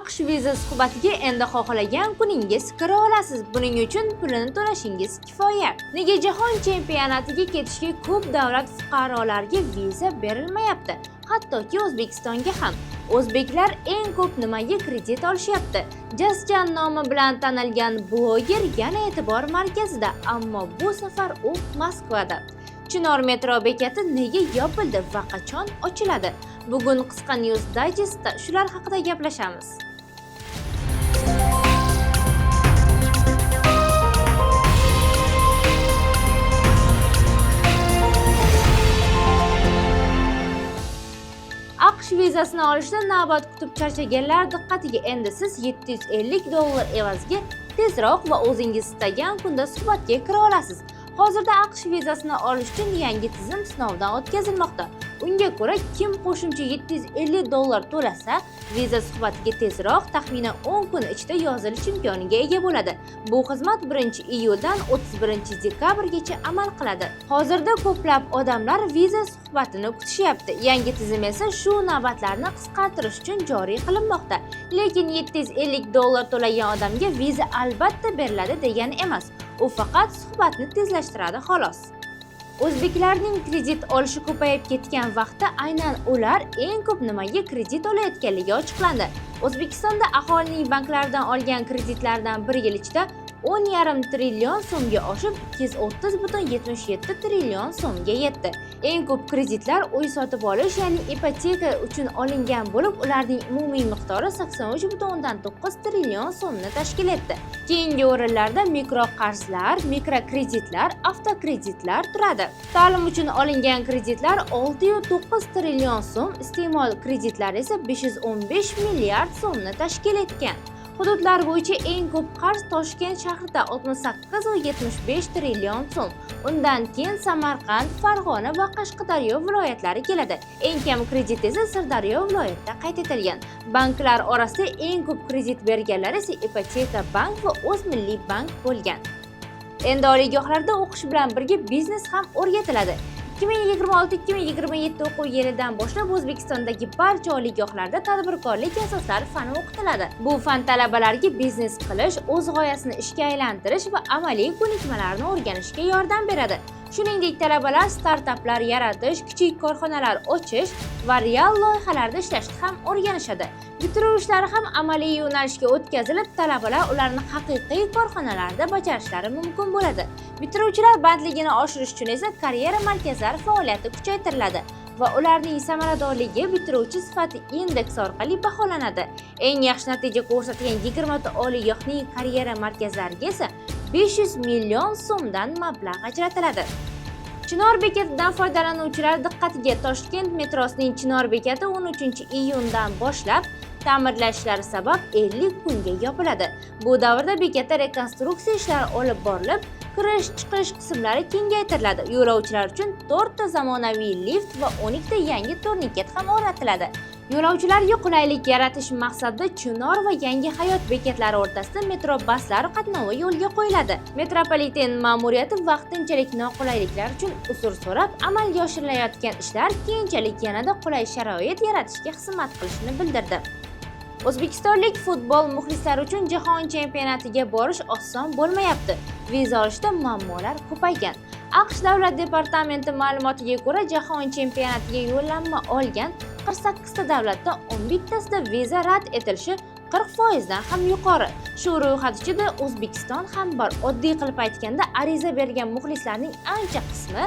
AQSh viza suhbatiga endi xohlagan kuningiz kira olasiz. Buning uchun pulini to'lashingiz kifoya. Nega jahon chempionatiga ketishga ko'p davlat fuqarolariga viza berilmayapti? Hattoki O'zbekistonga ham. O'zbeklar eng ko'p nimaga kredit olishyapti? Jasjan nomi bilan tanilgan bloger yana e'tibor markazida, ammo bu safar u Moskvada. Chinor metro bekati nega yopildi va qachon ochiladi? Bugun qisqa News Digest'da shular haqida gaplashamiz. AQSh vizasini olishda navbat kutib charchaganlar diqqatiga, endi siz $750 evaziga tezroq va o'zingiz istagan kunda suhbatga kira olasiz. Hozirda AQSh vizasini olish uchun yangi tizim sinovdan o'tkazilmoqda. Unga ko'ra, kim qo'shimcha $750 to'lasa, viza suhbatiga tezroq, taxminan 10 kun ichida yozilish imkoniga ega bo'ladi. Bu xizmat 1-iyuldan 31-dekabrgacha amal qiladi. Hozirda ko'plab odamlar viza suhbatini kutishyapti. Yangi tizim esa shu navbatlarni qisqartirish uchun joriy qilinmoqda. Lekin $750 to'lagan odamga viza albatta beriladi degani emas. U faqat suhbatni tezlashtiradi xolos. O'zbeklarning kredit olishi ko'payib ketgan vaqtda aynan ular eng ko'p nimaga kredit olayotganligi ochiqlandi. O'zbekistonda aholining banklardan olgan kreditlardan bir yil ichida 10,5 trillion so'mga oshib 230,77 trillion so'mga yetdi. Eng ko'p kreditlar uy sotib olish, ya'ni ipoteka uchun olingan bo'lib, ularning umumiy miqdori 83,9 trillion so'mni tashkil etdi. Keyingi o'rinlarda mikroqarzlar, mikrokreditlar, avtokreditlar turadi. Ta'lim uchun olingan kreditlar 6,9 trillion so'm, iste'mol kreditlari esa 515 milliard so'mni tashkil etgan. Hududlar bo'yicha eng ko'p qarz Toshkent shahrida 68,75 trillion so'm. Undan keyin Samarqand, Farg'ona va Qashqadaryo viloyatlari keladi. Eng kam kredit esa Sirdaryo viloyatida qayd etilgan. Banklar orasida eng ko'p kredit berganlar esa Ipoteka bank va O'zmilliy bank bo'lgan. Endi oliygohlarda o'qish bilan birga biznes ham o'rgatiladi. 2026-2027 o'quv yilidan boshlab O'zbekistondagi barcha oliygohlarda tadbirkorlik asoslari fani o'qitiladi. Bu fan talabalarga biznes qilish, o'z g'oyasini ishga aylantirish va amaliy ko'nikmalarni o'rganishga yordam beradi. Shuningdek, talabalar startaplar yaratish, kichik korxonalar ochish va real loyihalarda ishlashni ham o'rganishadi. Bitiruv ishlari ham amaliy yo'nalishga o'tkazilib, talabalar ularni haqiqiy korxonalarda bajarishlari mumkin bo'ladi. Bitiruvchilar bandligini oshirish uchun esa karyera markazlari faoliyati kuchaytiriladi va ularning samaradorligi bitiruvchi sifati indeksi orqali baholanadi. Eng yaxshi natija ko'rsatgan 20 ta oliygohning karyera markazlariga esa 500 million so'mdan mablag' ajratiladi. Chinor bekatidan foydalanuvchilar diqqatiga, Toshkent metrosining Chinor bekati 13-iyundan boshlab ta'mirlash ishlari sabab 50 kunga yopiladi. Bu davrda bekatda rekonstruksiya ishlari olib borilib, kirish-chiqish qismlari kengaytiriladi. Yo'lovchilar uchun 4 ta zamonaviy lift va 12 ta yangi turniket ham o'rnatiladi. Yo'lovchilarga qulaylik yaratish maqsadida Chinor va Yangi hayot bekatlari o'rtasida metro baslari qatnovi yo'lga qo'yiladi. Metropoliten ma'muriyati vaqtinchalik noqulayliklar uchun uzr so'rab, amalga oshirilayotgan ishlar keyinchalik yanada qulay sharoit yaratishga xizmat qilishini bildirdi. O'zbekistonlik futbol muxlislari uchun jahon chempionatiga borish oson bo'lmayapti. Viza olishda muammolar ko'paygan. AQSh davlat departamenti ma'lumotiga ko'ra, jahon chempionatiga yo'llanma olgan 48 ta davlatda 11 tasida viza rad etilishi 40% dan ham yuqori. Shu ro'yxat ichida O'zbekiston ham bor. Oddiy qilib aytganda, ariza bergan muxlislarning ancha qismi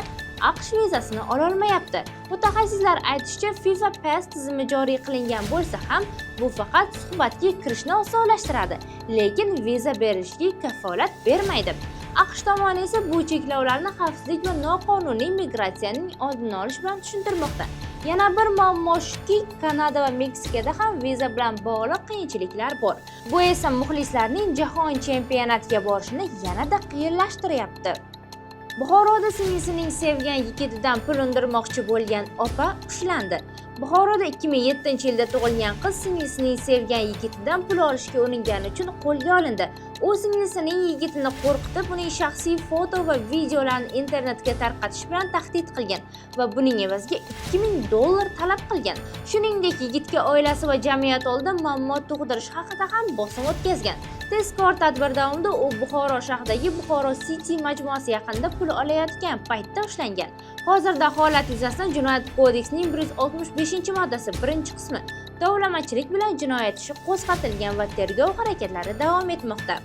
AQSh vizasini ola olmayapti. Mutaxassislar aytishicha, FIFA Pass tizimi joriy qilingan bo'lsa ham, bu faqat suhbatga kirishni osonlashtiradi, lekin viza berishga kafolat bermaydi. AQSh tomoni esa bu cheklovlarni xavfsizlik va noqonuniy migratsiyaning oldini olish bilan tushuntirmoqda. Yana bir muammo shuki, Kanada va Meksikada ham viza bilan bog'liq qiyinchiliklar bor. Bu esa muxlislarning jahon chempionatiga borishini yanada qiyinlashtiryapti. Buxoroda singlisining sevgan yigitidan pul undirmoqchi bo'lgan opa ushlandi. Buxoroda 2007-yilda tug'ilgan qiz singlisining sevgan yigitidan pul olishga uringani uchun qo'lga olindi. U singlisining yigitini qo'rqitib, uning shaxsiy foto va videolarini internetga tarqatish bilan tahdid qilgan va buning evaziga $2000 talab qilgan. Shuningdek, yigitga oilasi va jamiyat oldida muammo tug'dirish haqida ham bosim o'tkazgan. Tezkor tadbir davomida u Buxoro shahridagi Buxoro City majmuasi yaqinida pul olayotgan paytda ushlangan. Hozirda holat yuzasidan Jinoyat kodeksining 165-moddasi 1-qismi tovlamachilik bilan jinoyat ishi qo'zg'atilgan va tergov harakatlari davom etmoqda.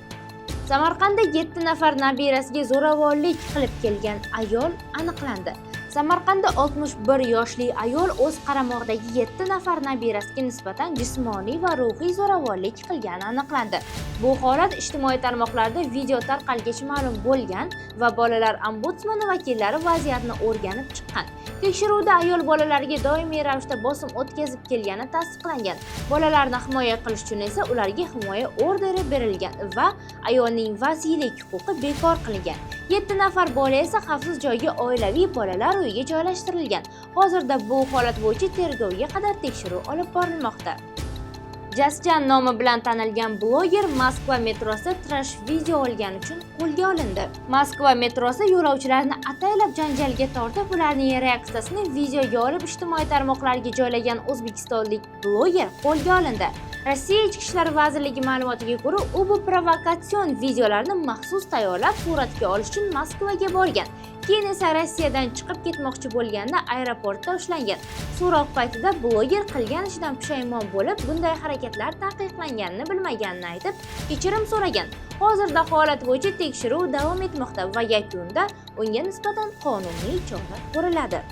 Samarqandda 7 nafar nabirasiga zo'ravonlik qilib kelgan ayol aniqlandi. Samarqandda 61 yoshli ayol o'z qaramog'idagi 7 nafar nabirasiga nisbatan jismoniy va ruhiy zo'ravonlik qilgani aniqlandi. Bu holat ijtimoiy tarmoqlarda video tarqalgach ma'lum bo'lgan va bolalar ombudsmani vakillari vaziyatni o'rganib chiqqan. Tekshiruvda ayol bolalariga doimiy ravishda bosim o'tkazib kelgani tasdiqlangan. Bolalarni himoya qilish uchun esa ularga himoya orderi berilgan va ayolning vasiylik huquqi bekor qilingan. 7 nafar bola esa xavfsiz joyga oilaviy bolalar uyiga joylashtirilgan. Hozirda bu holat bo'yicha tergovga qadar tekshiruv olib borilmoqda. Jasjan nomi bilan tanilgan bloger Moskva metrosida trash video olgani uchun qo'lga olindi. Moskva metrosida yo'lovchilarni ataylab janjalga tortib, ularning reaksiyasini videoga olib ijtimoiy tarmoqlarga joylagan o'zbekistonlik bloger qo'lga olindi. Rossiya Ichki ishlar vazirligi ma'lumotiga ko'ra, u bu provokatsion videolarni maxsus tayyorlab suratga olish uchun Moskvaga borgan. Keyin esa Rossiyadan chiqib ketmoqchi bo'lganda aeroportda ushlangan. So'roq paytida bloger qilgan ishidan pushaymon bo'lib, bunday harakatlar taqiqlanganini bilmaganini aytib, kechirim so'ragan. Hozirda holat bo'yicha tekshiruv davom etmoqda va yakunda unga nisbatan qonuniy chora ko'riladi.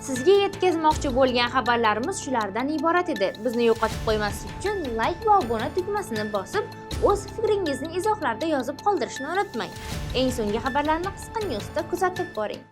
Sizga yetkazmoqchi bo'lgan xabarlarimiz shulardan iborat edi. Bizni yo'qotib qo'ymaslik uchun like va obuna tugmasini bosib, o'z fikringizni izohlarda yozib qoldirishni unutmang. Eng so'nggi xabarlarni Qisqa News'da kuzatib boring.